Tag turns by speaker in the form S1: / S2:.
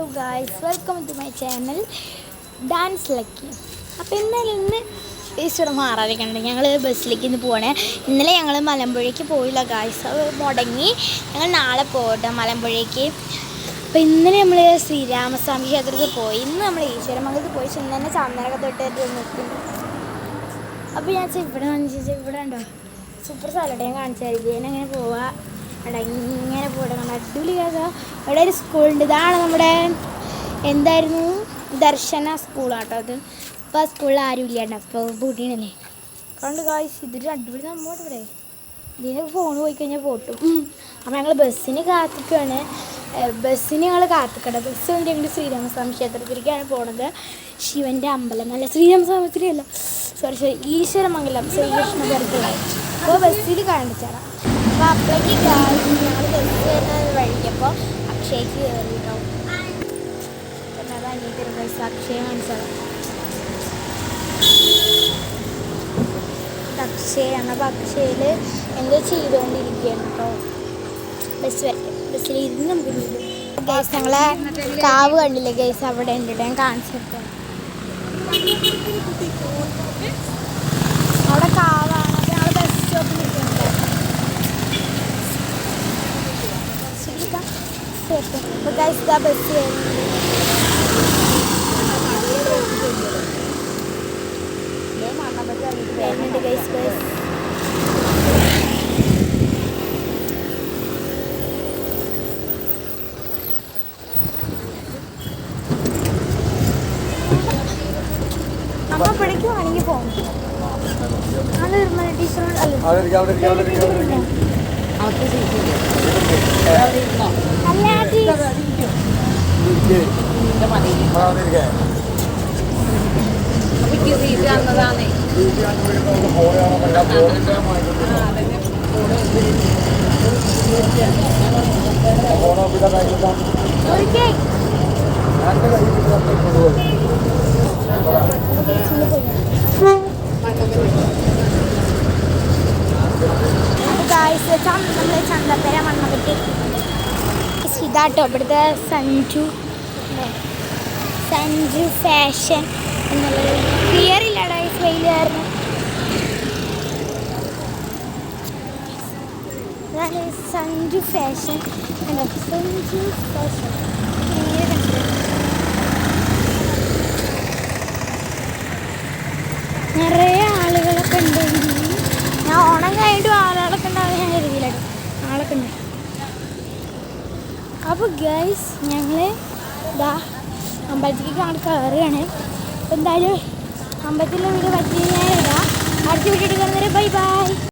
S1: Hello guys, welcome to my channel Dance Lucky. അപ്പോൾ ഇന്ന് ഈശ്വരം മാറാതിരിക്കണ്ട ഞങ്ങൾ ബസ്സിലേക്ക് ഇന്ന് പോകണേ. ഇന്നലെ ഞങ്ങൾ മലമ്പുഴയ്ക്ക് പോയില്ല ഗായ്സ്, അത് മുടങ്ങി. ഞങ്ങൾ നാളെ പോകട്ടെ മലമ്പുഴയ്ക്ക്. അപ്പോൾ ഇന്നലെ നമ്മൾ ശ്രീരാമസ്വാമി ക്ഷേത്രത്തിൽ പോയി. ഇന്ന് നമ്മൾ ഈശ്വരമംഗലത്ത് പോയി ചെന്നെ ചന്ദനൊക്കെ തൊട്ട് നിൽക്കുന്നു. അപ്പോൾ ഞാൻ ഇവിടെ ഇവിടെ ഉണ്ടോ സൂപ്പർ സ്ഥലമായിട്ട് ഞാൻ കാണിച്ചായിരിക്കും. ഞാൻ അങ്ങനെ പോവാ ഇങ്ങനെ പോകണം. അടിപൊളി കേട്ടോ. ഇവിടെ ഒരു സ്കൂളുണ്ട്. ഇതാണ് നമ്മുടെ എന്തായിരുന്നു ദർശന സ്കൂളാട്ടോ അത്. ഇപ്പോൾ ആ സ്കൂളിൽ ആരും ഇല്ലാണ്ട് അപ്പോൾ പൂട്ടിയണല്ലേ. കണ്ട് കായ്സ് ഇതൊരു അടിപൊളി സംഭവമാണ്. ഇവിടെ ഇതിന് ഫോൺ പോയി കഴിഞ്ഞാൽ പോട്ടും. അപ്പോൾ ഞങ്ങൾ ബസ്സിന് കാത്തിക്കുകയാണ്. ബസ്സിന് ഞങ്ങൾ കാത്തിക്കട്ടെ. ബസ് വന്നിട്ട് ഞങ്ങൾ ശ്രീരാമസ്വാമി ക്ഷേത്രത്തിലേക്കാണ് പോണത്. ശിവൻ്റെ അമ്പലം അല്ല, ശ്രീരാമസ്വാമിത്തിലല്ല, സോറി ഈശ്വരമംഗലം ശ്രീകൃഷ്ണ ചേർക്കലായി. അപ്പോൾ ബസ്സിൽ കാണിച്ചാറാം. അപ്പോൾ അപ്പോഴേക്ക് ഞങ്ങൾ ബസ് വരുന്ന വഴിക്കപ്പോൾ അക്ഷയ്ക്ക് കയറിയിട്ടോ. പിന്നെ അത് അനിയത്തിരി പൈസ അക്ഷയ കാണിച്ചത് അക്ഷയാണ്. അപ്പോൾ അക്ഷയിൽ എന്തോ ചെയ്തുകൊണ്ടിരിക്കുകയാണ് കേട്ടോ. ബസ് വരട്ടെ, ബസ്സിലിരുന്ന് നമുക്ക് വീടും. ഗൈസ് ഞങ്ങളെ കാവ് കണ്ടില്ലേ ഗൈസ്, അവിടെ ഉണ്ട്. ഞാൻ കാണിച്ചിട്ടോ. അവിടെ കാവാണ്. അപ്പോൾ ഞങ്ങൾ ബസ് സ്റ്റോപ്പിൽ നിൽക്കുന്നുണ്ട്. അപ്പോൾ ഗൈസ് ഇതാ ബസ് വരുന്നുണ്ട്. ഗൈസ് ബസ് നമ്മൾ പിടിക്കുവാണെങ്കിൽ പോകും. അത് ടീച്ചറോട് നമ്മൾ ചന്തപ്പേര മണ്ണപ്പെട്ടി ഇതാട്ടോ. ഇവിടുത്തെ സഞ്ജു ഫാഷൻ എന്നുള്ളത് ക്ലിയർ ഇല്ല ഗൈസ്, വെയിൽ കാരണം. അതാണ് സഞ്ജു ഫാഷൻ. സഞ്ജു ഫാഷൻ നിറയെ ആളുകളൊക്കെ ഉണ്ട്. ഞാൻ ഓണം കഴിഞ്ഞിട്ടും ആളുകളൊക്കെ ഉണ്ടാവും ഞാൻ കരുതിയില്ലാട്ടോ. ആളൊക്കെ ഉണ്ട്. അപ്പോൾ ഗൈസ് ഞങ്ങൾ ഇതാ അമ്പലത്തിലേക്ക് അങ്ങോട്ട് കയറുകയാണ്. അപ്പോൾ എന്തായാലും അമ്പലത്തിലെ വീട് പറ്റി ഞാൻ